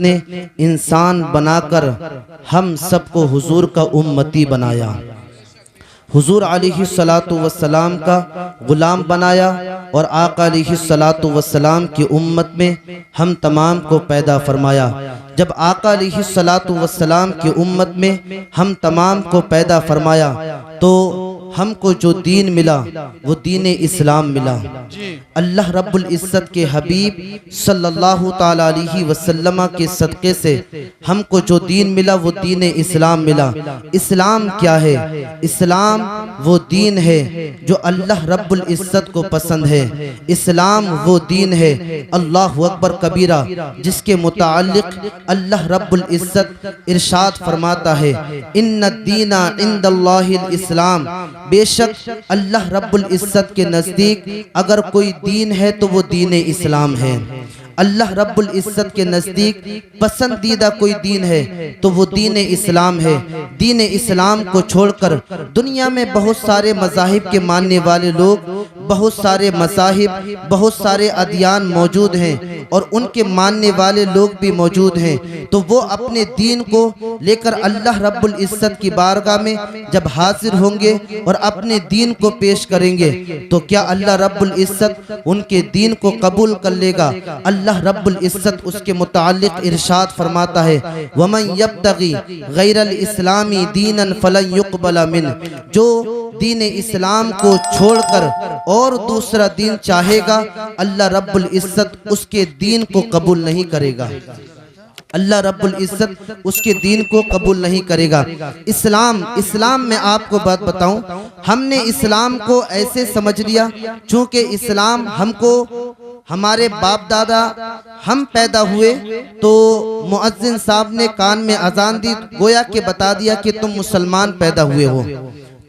ने इंसान बनाकर हम सबको हुजूर का उम्मती बनाया, हुजूर अलैहिस्सलातु वस्सलाम का गुलाम बनाया और आका अलैहिस्सलातु वस्सलाम की उम्मत में हम तमाम को पैदा फरमाया। जब आका अलैहिस्सलातु वस्सलाम की उम्मत में हम तमाम को पैदा फरमाया तो हमको जो दीन मिला वो दीन इस्लाम मिला। अल्लाह रब्बुल इज़्ज़त के हबीब सल्लल्लाहु ताला अलैहि वसल्लम के सदक़े से हमको जो दीन मिला वो दीन इस्लाम मिला। इस्लाम क्या है? इस्लाम वो दीन है जो अल्लाह रब्बुल इज़्ज़त को पसंद है। इस्लाम वो दीन है अल्लाहु अकबर कबीरा जिसके मुताल्लिक़ अल्लाह रब्बुल इज़्ज़त इरशाद फरमाता है, इन्ना दीना इंदल्लाहिल इस्लाम, बेशक अल्लाह रब्बुल इज़्ज़त के नज़दीक अगर कोई दीन है तो वो दीन इस्लाम है। अल्लाह रब्बुल इज़्ज़त के नज़दीक पसंदीदा कोई दीन है तो वो दीन इस्लाम है। दीन इस्लाम को छोड़कर दुनिया में बहुत सारे मज़ाहिब के मानने वाले लोग, बहुत सारे मज़ाहिब, बहुत सारे अदियान मौजूद हैं और उनके मानने वाले लोग भी मौजूद हैं। तो वो अपने दीन को लेकर अल्लाह रब्बुल इज़्ज़त की बारगाह में जब हाजिर होंगे और अपने दीन को पेश करेंगे तो क्या अल्लाह रब्बुल इज़्ज़त उनके दीन को कबूल कर लेगा? अल्लाह रब्बुल इज़्ज़त उसके मुताल्लिक़ इरशाद फरमाता है, वमन यब्तगी गैरल इस्लामी दीनन फलन युक़बल मिन, जो दीन इस्लाम को छोड़कर और दूसरा दीन चाहेगा अल्लाह रब्बुल इज़्ज़त उसके दीन को कबूल नहीं करेगा। अल्लाह रब्बुल इज़्ज़त उसके दीन को कबूल नहीं करेगा। इस्लाम में आपको बात बताऊं, हमने इस्लाम को ऐसे समझ लिया चूँकि इस्लाम हमको हमारे बाप दादा हम पैदा हुए तो मुअज्जिन साहब ने कान में अजान दी, गोया के बता दिया कि तुम मुसलमान पैदा हुए हो,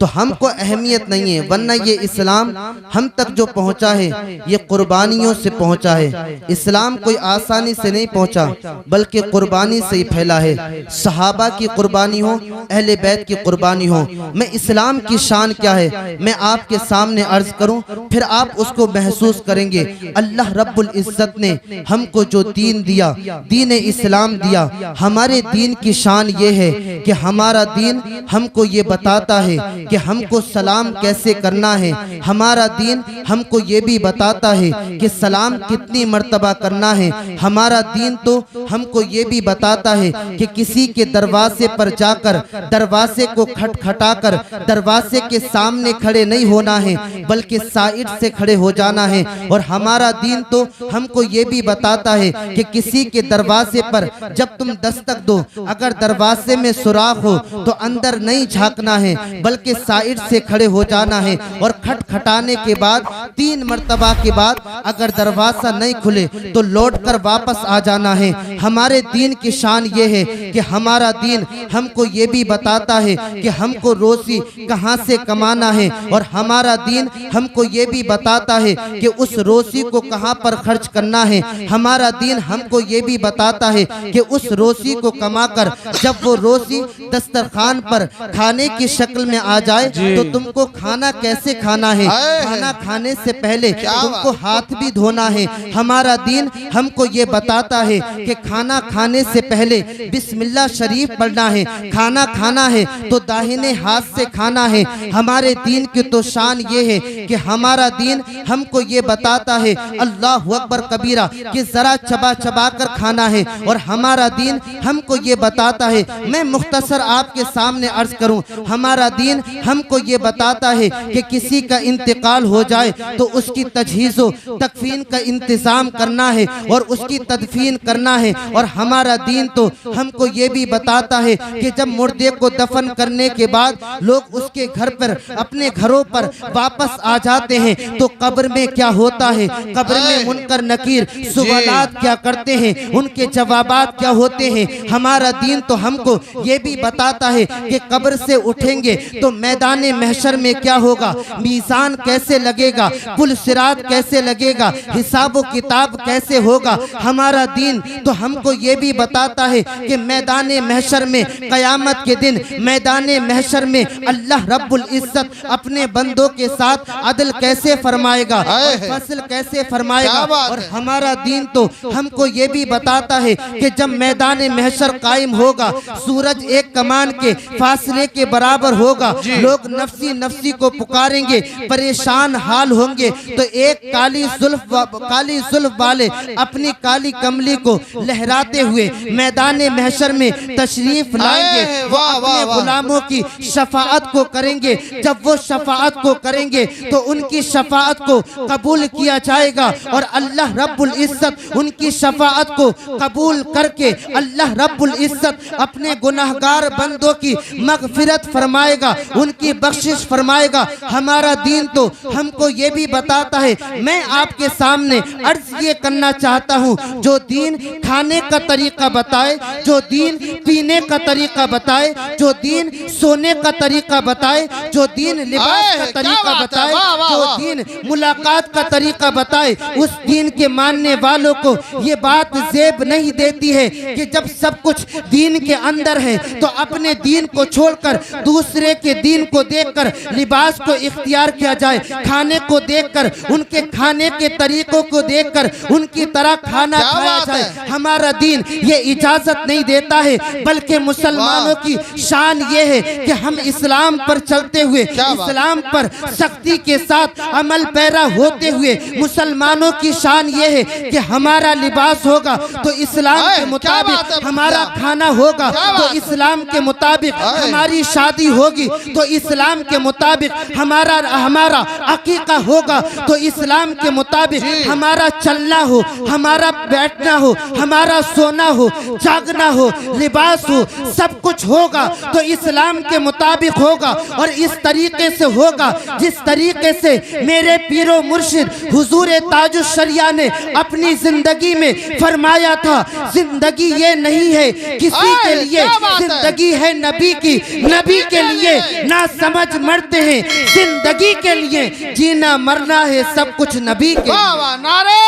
तो हमको अहमियत नहीं है। वरना ये इस्लाम हम तक जो पहुंचा है ये कुर्बानियों से पहुंचा है। इस्लाम कोई आसानी से नहीं पहुंचा बल्कि कुर्बानी से ही फैला है। सहाबा की कुर्बानी हो, अहले बैत की कुर्बानी हो। मैं इस्लाम की शान क्या है मैं आपके सामने अर्ज करूं, फिर आप उसको महसूस करेंगे। अल्लाह रब्बुल इज़्ज़त ने हमको जो दीन दिया, दीन इस्लाम दिया, हमारे दीन की शान ये है कि हमारा दीन हमको ये बताता है कि हमको सलाम कैसे करना है। हमारा दीन हमको ये भी बताता है कि सलाम कितनी मर्तबा करना है। हमारा दीन तो हमको ये भी बताता है कि किसी के दरवाजे पर जाकर दरवाजे को खटखटाकर दरवाजे के सामने खड़े नहीं होना है बल्कि साइड से खड़े हो जाना है। और हमारा दीन तो हमको ये भी बताता है कि किसी के दरवाजे पर जब तुम दस्तक दो अगर दरवाजे में सुराख हो तो अंदर नहीं झांकना है बल्कि साइड से खड़े हो जाना है और खटखटाने के बाद 3 मर्तबा के बाद अगर दरवाजा नहीं खुले तो लौटकर वापस आ जाना है। हमारे दीन की शान ये है कि हमारा दीन हमको ये भी बताता है कि हमको रोजी कहाँ से कमाना है और हमारा दीन हमको ये भी बताता है कि उस रोजी को कहाँ पर खर्च करना है। हमारा दीन हमको ये भी बताता है कि उस रोजी को कमाकर जब वो रोजी दस्तरखान पर खाने की शक्ल में आ जाए तो तुमको खाना कैसे खाना है। खाना खाने से पहले तुमको हाथ भी धोना है। हमारा दीन हमको ये बताता है कि खाना खाने से पहले बिस्मिल्लाह शरीफ पढ़ना है। खाना खाना है तो दाहिने हाथ से खाना है। हमारे दीन की तो शान ये है कि हमारा दीन हमको ये बताता है अल्लाहु अकबर कबीरा कि जरा चबा चबा कर खाना है। और हमारा दीन हमको ये बताता है, मैं मुख्तसर आपके सामने अर्ज करूं, हमारा दीन हमको ये बताता है कि किसी का इंतकाल हो जाए तो उसकी तजहीज़ो तकफीन का इंतज़ाम करना है और उसकी तदफीन करना है। और हमारा दीन तो हमको ये भी बताता है कि जब मुर्दे को दफन करने के बाद लोग उसके घर पर अपने घरों पर वापस आ जाते हैं तो कब्र में क्या होता है, कब्र में मुनकर नकीर सुवालात क्या करते हैं, उनके जवाबात क्या होते हैं। हमारा दीन तो हमको ये भी बताता है कि कब्र से उठेंगे तो मैदान महशर में क्या होगा, मीज़ान कैसे लगेगा, पुल सिरात कैसे लगेगा, हिसाब व किताब कैसे होगा। हमारा दीन तो हमको ये भी बताता है कि मैदान महशर में, क़यामत के दिन मैदान महशर में अल्लाह रब्बुल इज्जत अपने बंदों के साथ अदल कैसे फरमाएगा, फसल कैसे फरमाएगा। और हमारा दीन तो हमको ये भी बताता है कि जब मैदान महशर कायम होगा, सूरज एक कमान के फासले के बराबर होगा, लोग नफ्सी नफ्सी को पुकारेंगे, परेशान हाल होंगे, तो एक काली जुल्फ वाले अपनी काली कमली को लहराते हुए मैदान महशर में तशरीफ लाएंगे, वो अपने गुलामों की शफाअत को करेंगे। जब वो शफाअत को करेंगे तो उनकी शफाअत को कबूल किया जाएगा और अल्लाह रब्बुल इज्जत उनकी शफाअत को कबूल करके अल्लाह रब्बुल इज्जत अपने गुनाहगार बंदों की मगफिरत फरमाएगा, उनकी बख्शिश फरमाएगा। हमारा दीन तो हमको ये भी बताता है। मैं आपके सामने अर्ज ये करना चाहता हूँ, जो दीन खाने का तरीका बताए, जो दीन पीने का तरीका बताए, जो दीन सोने का तरीका बताए, जो दीन लिबास का तरीका बताए, जो दीन मुलाकात का तरीका बताए, उस दीन के मानने वालों को ये बात जेब नहीं देती है कि जब सब कुछ दीन के अंदर है तो अपने दीन को छोड़कर दूसरे के दीन को देखकर लिबास को इख्तियार किया जाए, खाने को देखकर, उनके खाने के तरीकों को देखकर उनकी तरह खाना खाया जाए। हमारा दीन ये इजाजत नहीं देता है, बल्कि मुसलमानों की शान ये है कि हम इस्लाम पर चलते हुए, इस्लाम पर सख्ती के साथ अमल पैरा होते हुए, मुसलमानों की शान ये है कि हमारा लिबास होगा तो इस्लाम के मुताबिक, हमारा खाना होगा तो इस्लाम के मुताबिक, हमारी शादी होगी तो इस्लाम के मुताबिक, हमारा अकीका होगा तो इस्लाम के मुताबिक, हमारा चलना हो, हमारा बैठना हो, हमारा सोना हो, जागना हो, लिबास हो, सब कुछ होगा तो इस्लाम के मुताबिक होगा। और इस तरीके से होगा जिस तरीके से मेरे पीरो मुर्शिद हुजूर ताजुश शरिया ने अपनी जिंदगी में फरमाया था। जिंदगी ये नहीं है किसी के लिए, जिंदगी है नबी की, नबी के लिए ना समझ मरते हैं, जिंदगी के लिए जीना मरना है सब कुछ नबी के। नारे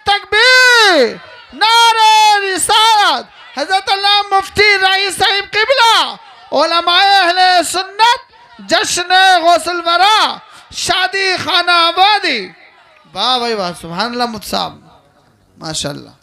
तकबीर, नारे रिसालत, हज़रत अल्लाह मुफ्ती रईस साहिब किबला, उलमाए अहले सुन्नत, जश्न गौसुल वरा, शादी खाना आबादी। वाह भाई वाह, सुभान अल्लाह मुफ्ती साहब, माशाल्लाह।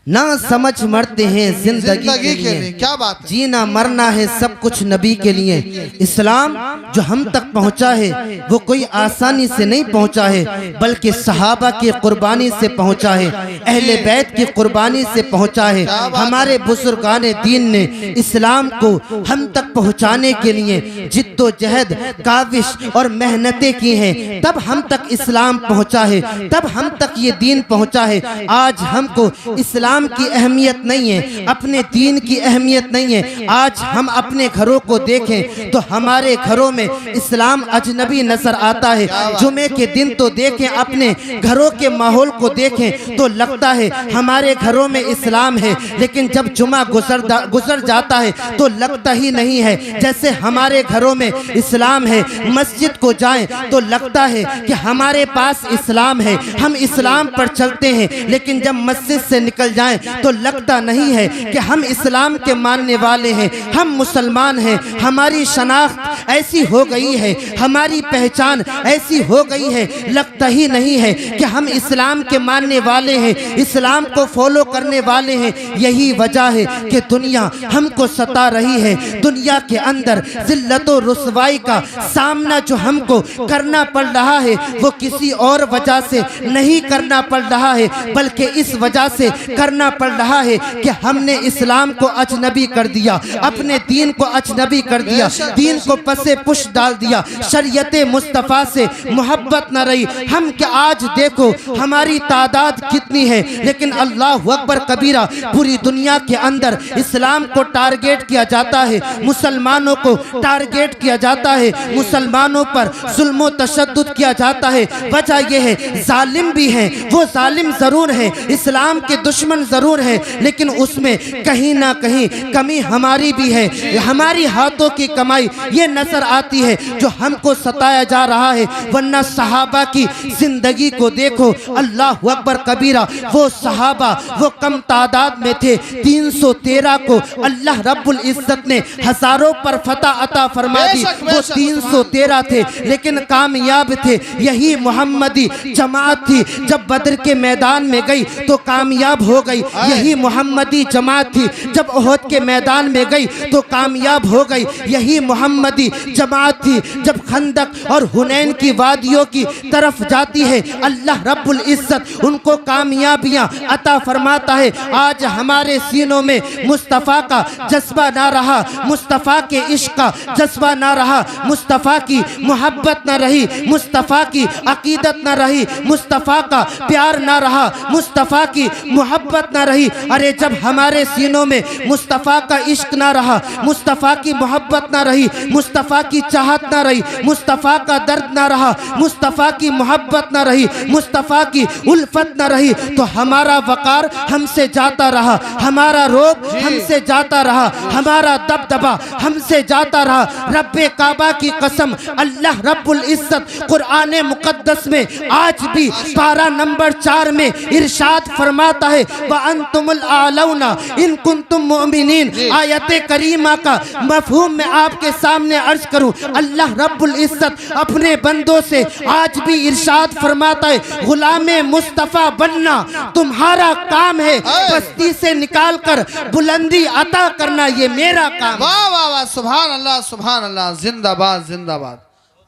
ना समझ मरते हैं जिंदगी के लिए, क्या बात है, जीना मरना है सब कुछ नबी के लिए। इस्लाम जो हम तक पहुंचा है वो कोई आसानी से नहीं पहुंचा है, बल्कि सहाबा की कुर्बानी से पहुंचा है, अहले बैत की कुर्बानी से पहुंचा है। हमारे बुजुर्गान दीन ने इस्लाम को हम तक पहुंचाने के लिए जिद्दोजहद, काविश और मेहनतें की हैं, तब हम तक इस्लाम पहुंचा है, तब हम तक ये दीन पहुंचा है। आज हमको इस्लाम की अहमियत नहीं है, अपने दीन की अहमियत नहीं है। आज हम अपने घरों को देखें तो हमारे घरों में इस्लाम अजनबी नजर आता है। जुमे के दिन तो देखें, अपने घरों के माहौल को देखें तो लगता है हमारे घरों में इस्लाम है, लेकिन जब जुमा गुजर जाता है तो लगता ही नहीं है जैसे हमारे घरों में इस्लाम है। मस्जिद को जाएं तो लगता है कि हमारे पास इस्लाम है, हम इस्लाम पर चलते हैं, लेकिन जब मस्जिद से निकल जाएं तो लगता नहीं है कि हम इस्लाम के मानने वाले हैं, हम मुसलमान हैं। हमारी शनाख्त ऐसी हो गई है, हमारी पहचान ऐसी हो गई है, लगता ही नहीं है कि हम इस्लाम के मानने वाले हैं, इस्लाम को फॉलो करने वाले हैं। यही वजह है कि दुनिया हमको सता रही है। दुनिया के अंदर जिल्लत और रुसवाई का सामना जो हमको करना पड़ रहा है वो किसी और वजह से नहीं करना पड़ रहा है, बल्कि इस वजह से करना पड़ रहा है कि हमने इस्लाम को अजनबी कर दिया, अपने दीन को अजनबी कर दिया, दीन को पसे पुश डाल दिया, शरीयत मुस्तफ़ा से मोहब्बत न रही। हम क्या आज देखो हमारी तादाद कितनी है, लेकिन अल्लाह अकबर कबीरा, पूरी दुनिया के अंदर इस्लाम को टारगेट किया जाता है, मुसलमानों को टारगेट किया जाता है, मुसलमानों पर जुल्म तशद्दुद किया जाता है। वजह यह है जालिम भी हैं, वो जालिम जरूर है, इस्लाम के दुश्मन दुश्मन ज़रूर है, लेकिन उसमें कहीं ना कहीं कमी हमारी भी है। हमारी हाथों की कमाई ये नजर आती है जो हमको सताया जा रहा है। वरना सहाबा की जिंदगी को देखो, अल्लाह अकबर कबीरा। वो सहाबा वो कम तादाद में थे, 313 को अल्लाह रब्बुल इज्जत ने हजारों पर फतह अता फरमा दी। वो 313 थे लेकिन कामयाब थे। यही मोहम्मदी जमात थी, जब बदर के मैदान में गई तो कामयाब हो गई। यही मोहम्मदी जमात थी, जब ओहद के मैदान में गई तो कामयाब हो गई। यही मोहम्मदी जमात थी, जब खंदक और हुनैन की वादियों की तरफ जाती है, अल्लाह रब्बुल इज्जत उनको कामयाबियां अता फरमाता है। आज हमारे सीनों में मुस्तफ़ा का जज्बा ना रहा, मुस्तफ़ा के इश्क का जज्बा ना रहा, मुस्तफ़ा की मोहब्बत ना रही, मुस्तफ़ा की अकीदत ना रही, मुस्तफ़ा का प्यार ना रहा, मुस्तफ़ा की मोहब्बत ना रही। अरे जब हमारे सीनों में मुस्तफ़ा का इश्क ना रहा, मुस्तफ़ा की मोहब्बत ना रही, मुस्तफ़ा की चाहत ना रही, मुस्तफ़ा का दर्द ना रहा, मुस्तफ़ा की मोहब्बत ना रही, मुस्तफ़ा की उल्फत ना रही, तो हमारा वक़ार हमसे जाता रहा, हमारा रोब हमसे जाता रहा, हमारा दबदबा हमसे जाता रहा। रब्बे काबा की कसम, अल्लाह रब्बुल इज्जत कुरान मुकद्दस में आज भी पारा नंबर 4 में इरशाद फरमाता है, व अंतुमुल आलौना इन कुंतुम मोमिनीन। आयत करीमा का मफहूम मैं आपके सामने अर्ज करूं। अल्लाह रब्बुल इज्जत अपने बंदों से आज भी इरशाद फरमाता है, गुलामे मुस्तफ़ा बनना तुम्हारा काम है, बस्ती से निकाल कर बुलंदी अता करना ये मेरा काम। वाह वाह वाह, सुभान अल्लाह सुभान अल्लाह, जिंदाबाद जिंदाबाद।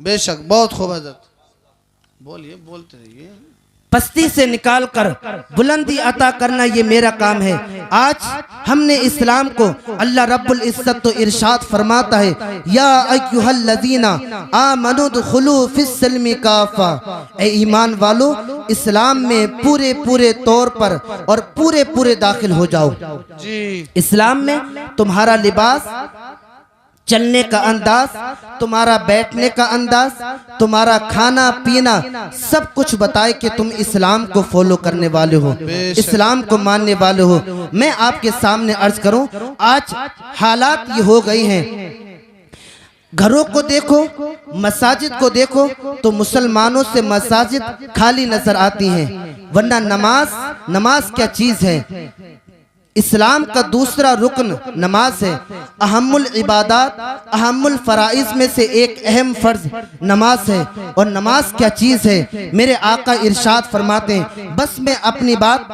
बेशक बहुत खूब हज़रत, बोलिए बोलते रहिए। पस्ती से निकाल कर बुलंदी अता करना ये मेरा काम है। आज हमने इस्लाम को, अल्लाह रब्बुल इज्जत तो इरशाद फरमाता है, या अय्युहल्लज़ीना आमनु दुखुलू फिस्सिल्मि काफ़ा। ए ईमान वालो, इस्लाम में पूरे पूरे तौर पर और पूरे पूरे दाखिल हो जाओ जी। इस्लाम में तुम्हारा लिबास, चलने का अंदाज, तुम्हारा बैठने का अंदाज, तुम्हारा खाना पीना, सब कुछ बताए कि तुम इस्लाम को फॉलो करने वाले हो, इस्लाम को मानने वाले हो। मैं आपके सामने अर्ज करूं, आज हालात ये हो गई हैं, घरों को देखो, मसाजिद को देखो तो मुसलमानों से मसाजिद खाली नजर आती हैं। वरना नमाज क्या चीज है? इस्लाम का दूसरा रुकन नमाज है। अहमुल इबादात, अहमुल फराइज में से एक अहम फर्ज नमाज है। और नमाज क्या चीज़ है? मेरे आका इरशाद फरमाते हैं, बस मैं अपनी बात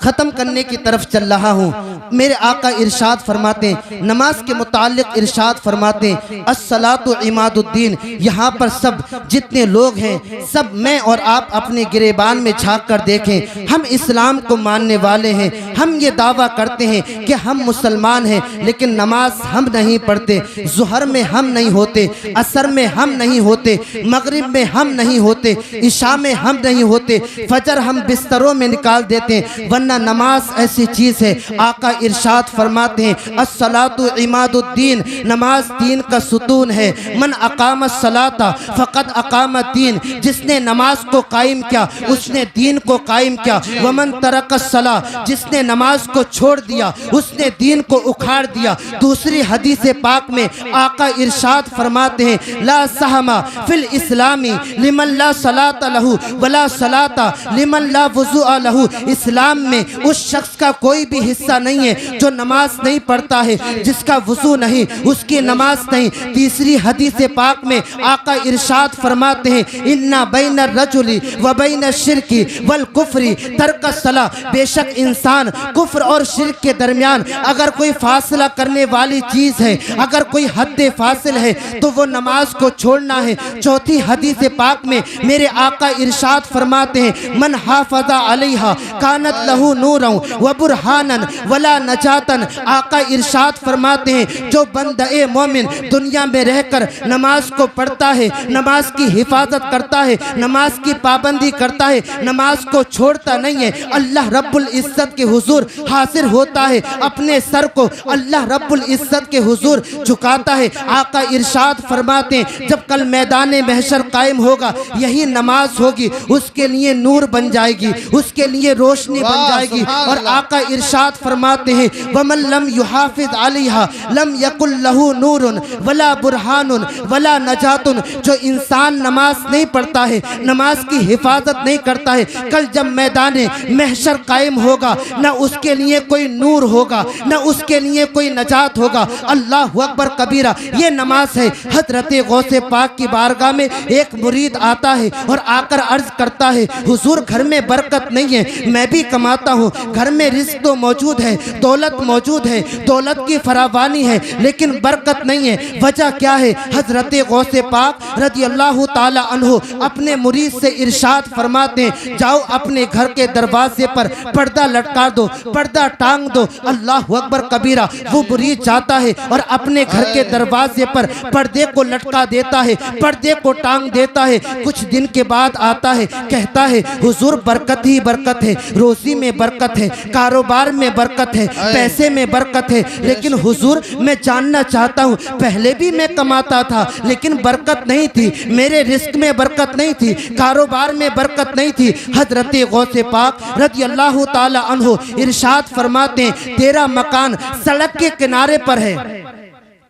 ख़त्म करने की तरफ चल रहा हूँ। मेरे आका इरशाद फरमाते हैं, नमाज के मुताल्लिक़ इरशाद फरमाते हैं, अस्सलातु इमादुद्दीन। यहाँ पर सब जितने लोग हैं, सब मैं और आप अपने गिरेबान में झाँक कर देखें, हम इस्लाम को मानने वाले हैं। हम ये दावा करते हैं कि हम मुसलमान हैं, लेकिन नमाज हम नहीं पढ़ते। ज़ुहर में हम नहीं होते, असर में हम नहीं होते, मगरिब में हम नहीं होते, इशा में हम नहीं होते, फजर हम बिस्तरों में निकाल देते हैं। वरना नमाज ऐसी चीज़ है, आका इरशाद फरमाते हैं, अस्सलातु इमादुद्दीन, नमाज दीन का सुतून है। मन अकामत सलाता फ़क़द अकामत दीन, जिसने नमाज को कायम किया उसने दीन को कायम किया। वमन तरक सला, जिसने नमाज को छोड़ दिया उसने दीन को उखाड़ दिया। दूसरी हदीस पाक में आका इरशाद फरमाते हैं, ला सहमा फिल इस्लामी लिमन ला सलाता लहू वला सलाता लिमन ला वुज़ुआ लहू। इस्लाम में उस शख्स का कोई भी हिस्सा नहीं है जो नमाज नहीं पढ़ता है, जिसका वुज़ू नहीं उसकी नमाज नहीं। तीसरी हदीस पाक में आका इरशाद फरमाते हैं, इन्ना बैन रजुली व बैन शिरकी वल कुफ्री तर्क सला। बेशक इंसान कुफ्र और शिर्क के दरमियान अगर कोई फासला करने वाली चीज़ है, अगर कोई हद फासिल है, तो वो नमाज को छोड़ना है। चौथी हदीस पाक में मेरे आका इरशाद फरमाते हैं, मन हाफज़ा अलैहा कानत लहू नूरन व बुरहानन वला नजातन। आका इरशाद फरमाते हैं, जो बंदे मोमिन दुनिया में रहकर नमाज को पढ़ता है, नमाज की हिफाजत करता है, नमाज की पाबंदी करता है, नमाज को छोड़ता नहीं है, अल्लाह रब्बुल इज्जत के हुजूर हाजिर होता है अपने सर को अल्लाह रब्बुल इज्जत के हुजूर झुकाता है। आका इरशाद फरमाते हैं जब कल मैदान महशर कायम होगा यही नमाज होगी उसके लिए नूर बन जाएगी, उसके लिए रोशनी बन जाएगी। और आका इरशाद फरमाते हैं वमन लम युहाफिज अलैहा लम यकुल लहू नूरुन वला बुरहानुन वला नजातुन। जो इंसान नमाज नहीं पढ़ता है, नमाज की हिफाजत नहीं करता है, कल जब मैदान महशर कायम होगा न उसके लिए कोई नूर होगा न उसके लिए कोई नजात होगा। अल्लाह अकबर कबीरा। ये नमाज है। हजरत गौसे पाक की बारगाह में एक मुरीद आता है और आकर अर्ज करता है हुजूर घर में बरकत नहीं है, मैं भी कमाता हूँ, घर में रिस्क तो मौजूद है, दौलत मौजूद है, दौलत की फरावानी है, लेकिन बरकत नहीं है। वजह क्या है? हजरत गौसे पाक रज़ी अल्लाह ताला अन्हु अपने मुरीद से इरशाद फरमाते हैं जाओ अपने घर के दरवाजे पर पर्दा लटका दो, पर्दा टांग दो। अल्लाह अकबर कबीरा। वो मुरीद जाता है और अपने घर के दरवाजे पर पर्दे को लटका देता है, पर्दे को टांग देता है। कुछ दिन के बाद आता है, कहता है हुजूर बरकत ही बरकत है, रोजी में बरकत है, कारोबार में बरकत है, पैसे में बरकत है। लेकिन हुजूर मैं जानना चाहता हूँ पहले भी मैं कमाता था लेकिन बरकत नहीं थी, मेरे रिस्क में बरकत नहीं थी, कारोबार में बरकत नहीं थी। हजरत गौसे पाक रज़ी अल्लाह ताला अन्हु इरशाद फरमाते हैं तेरा मकान सड़क के किनारे पर है।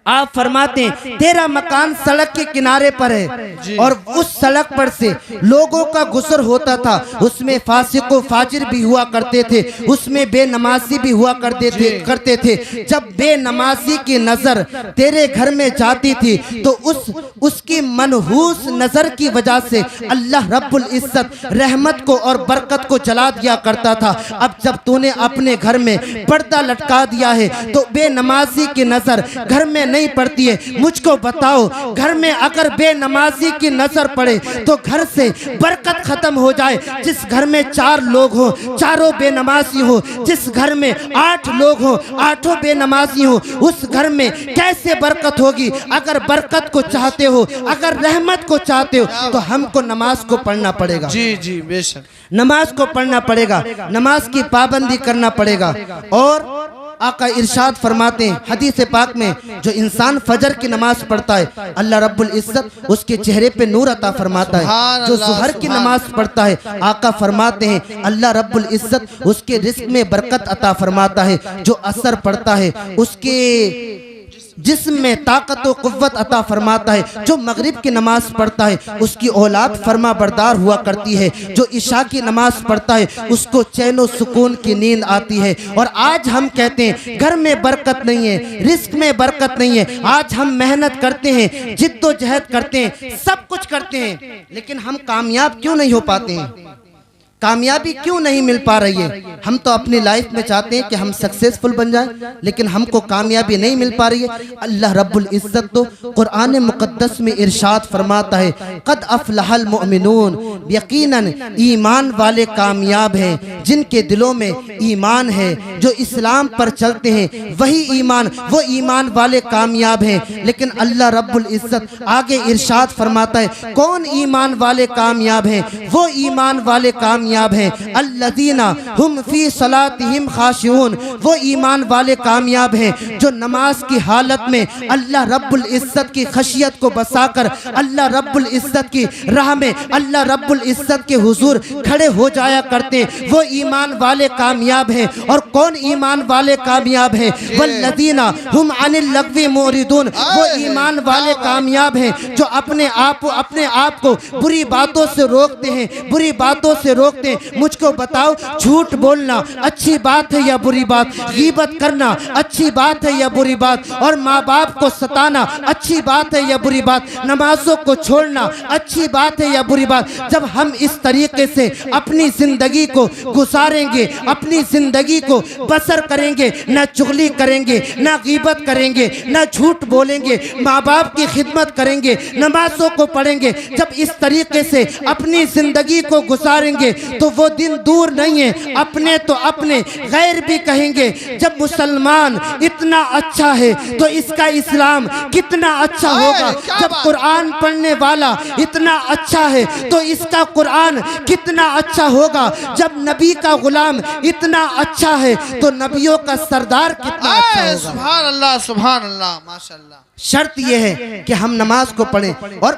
आप फरमाते हैं तेरा मकान सड़क के किनारे पर है और उस सड़क पर से लोगों का गुजर होता था, उसमें फासिक व फाजिर भी हुआ करते थे, उसमें बेनमाजी भी हुआ करते थे। जब बेनमाजी की नजर तेरे घर में जाती थी तो उसकी मनहूस नजर की वजह से अल्लाह रब्बुल इज्जत रहमत को और बरकत को जला दिया करता था। अब जब तूने अपने घर में पर्दा लटका दिया है तो बेनमाजी की नजर घर में नहीं पड़ती है। मुझको बताओ घर में अगर बेनमाजी की नजर पड़े तो घर से बरकत खत्म हो जाए। जिस घर में 4 लोग हो चारों बेनमाजी हो, जिस घर में 8 लोग हो 8 बेनमाजी हो, उस घर में कैसे बरकत होगी? अगर बरकत को चाहते हो, अगर रहमत को चाहते हो तो हमको नमाज को पढ़ना पड़ेगा। जी जी बेशक नमाज को पढ़ना पड़ेगा, नमाज की पाबंदी करना पड़ेगा। और आका इरशाद फरमाते हैं हदीस पाक में जो इंसान फजर की नमाज पढ़ता है अल्लाह रब्बुल इज्जत उसके चेहरे पे नूर अता फरमाता है। जो ज़ुहर की नमाज पढ़ता है आका फरमाते हैं अल्लाह रब्बुल इज्जत उसके रिस्क में बरकत अता फरमाता है। जो असर पढ़ता है उसके जिस्म में ताकत व कुव्वत अता फरमाता है। जो मगरिब की नमाज पढ़ता है उसकी औलाद फरमा बरदार हुआ करती है। जो इशा की नमाज पढ़ता है उसको चैन व सुकून की नींद आती है। और आज हम कहते हैं घर में बरकत नहीं है, रिस्क में बरकत नहीं है। आज हम मेहनत करते हैं, जिद्दोजहद करते हैं, सब कुछ करते हैं, लेकिन हम कामयाब क्यों नहीं हो पाते हैं? कामयाबी क्यों नहीं मिल पा रही है? हम तो अपनी लाइफ में चाहते हैं कि हम सक्सेसफुल बन जाएं, लेकिन हमको कामयाबी नहीं मिल पा रही है। अल्लाह रब्बुल इज्जत तो कुरान मुक़द्दस में इरशाद फरमाता है क़द अफ़लहल मुअमिनून, यकीनन ईमान वाले कामयाब हैं जिनके दिलों में ईमान है, जो इस्लाम पर चलते हैं वही ईमान, वो ईमान वाले कामयाब हैं। लेकिन अल्लाह रब्बुल इज्जत आगे इरशाद फरमाता है कौन ईमान वाले कामयाब हैं? वो ईमान वाले कामयाब हैं अल्लज़ीना हुम फी सलातिहिम खाशिऊन। वो ईमान वाले कामयाब हैं जो नमाज की हालत में अल्लाह रब्बुल इज्जत की खशियत को बसाकर अल्लाह रब्बुल इज्जत की राह में अल्लाह रब्बुल इज्जत के हुजूर खड़े हो जाया करते हैं। वो ईमान वाले कामयाब हैं। और कौन ईमान वाले कामयाब हैं? वल्लज़ीना हुम अनिल लग़वी मुरिदून। वो ईमान वाले कामयाब हैं जो अपने आप को बुरी बातों से रोकते हैं, बुरी बातों से रोकते हैं। मुझको बताओ झूठ बोलना अच्छी बात है या बुरी बात? गीबत करना अच्छी बात है या बुरी बात? और माँ बाप को सताना अच्छी बात है या बुरी बात? नमाजों को छोड़ना अच्छी बात है या बुरी बात? जब हम इस तरीके से अपनी जिंदगी को गुजारेंगे, अपनी जिंदगी को बसर करेंगे, न चुगली करेंगे, न गीबत करेंगे, न झूठ बोलेंगे, माँ बाप की खिदमत करेंगे, नमाजों को पढ़ेंगे, जब इस तरीके से अपनी जिंदगी को गुजारेंगे तो वो दिन दूर नहीं है, अपने तो अपने गैर भी कहेंगे। जब मुसलमान इतना अच्छा है तो इसका इस्लाम कितना अच्छा होगा। जब कुरान पढ़ने वाला इतना अच्छा है तो इसका कुरान कितना अच्छा होगा। जब नबी का गुलाम इतना अच्छा है तो नबियों का सरदार कितना अच्छा होगा। सुभान अल्लाह, सुभान अल्लाह, माशाअल्लाह। शर्त यह है कि हम नमाज को पढ़ें। और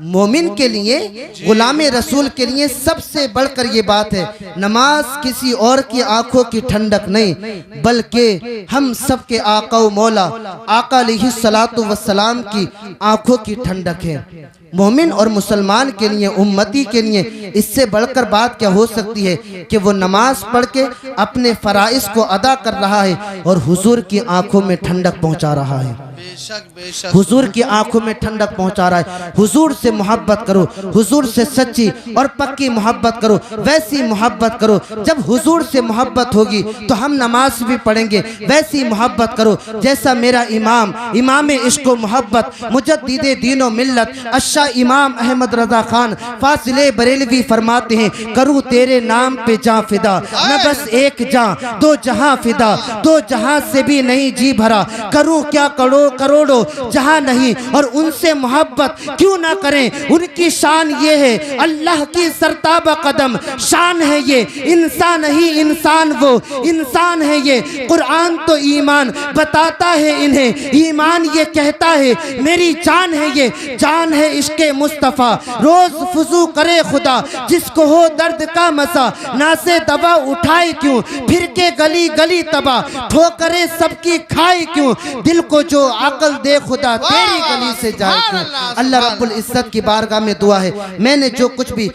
मोमिन के लिए, गुलामे रसूल के लिए सबसे बढ़कर ये बात है, नमाज किसी और की आंखों की ठंडक नहीं, बल्कि हम सब के आका व मौला आका अलैहिस्सलातु वस्सलाम की आंखों की ठंडक है। मोमिन और मुसलमान के लिए, उम्मती के लिए इससे बढ़कर बात क्या हो सकती है कि वो नमाज पढ़ के अपने फराइज को अदा कर रहा है और हुजूर की आंखों में ठंडक पहुंचा रहा है। बेशक बेशक, हुजूर की आंखों में ठंडक पहुंचा रहा है। हुजूर से मोहब्बत करो, हुजूर से सच्ची और पक्की मोहब्बत करो, वैसी मोहब्बत करो। जब हुजूर से मोहब्बत होगी तो हम नमाज भी पढ़ेंगे। वैसी मोहब्बत करो जैसा मेरा इमाम इश्क व मोहब्बत मुजद्दिदे दीनो मिल्लत अशा इमाम अहमद रजा खान फासिले बरेलवी फरमाते हैं, करूँ तेरे नाम पे जां फिदा, मैं बस एक जां दो जहां फिदा, दो जहां से भी नहीं जी भरा, करूँ क्या करोड़ों जहां नहीं। और उनसे मोहब्बत क्यों ना करें, उनकी शान ये है, अल्लाह की सरताबा कदम शान है ये। इंसान ही इंसान, वो इंसान है ये। कुरान तो ईमान बताता है इन्हें, ईमान ये कहता है मेरी जान है ये, जान है इश्के मुस्तफ़ा। रोज फुजू करे खुदा जिसको हो दर्द का मसा, ना से दवा उठाए क्यों फिर के गली गली तबा, ठोकरे सबकी खाए क्यों, दिल को जो अकल दे खुदा तेरी गली से जाए क्यों। अल्लाह रब्बुल इज्जत की बारगाह में दुआ है, मैंने जो कुछ भी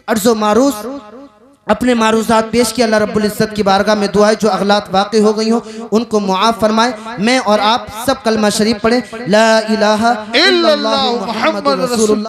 अर्ज़ो मारूस अपने मारूजात पेश किया, अल्लाह रब्बुल इज्जत की बारगाह में दुआ है जो अगलात वाक़ई हो गई हो उनको मुआफ़ फरमाए। मैं और आप सब कलमा शरीफ पढ़ें, ला इलाहा इल्लल्लाह मुहम्मदुर रसूलुल्लाह।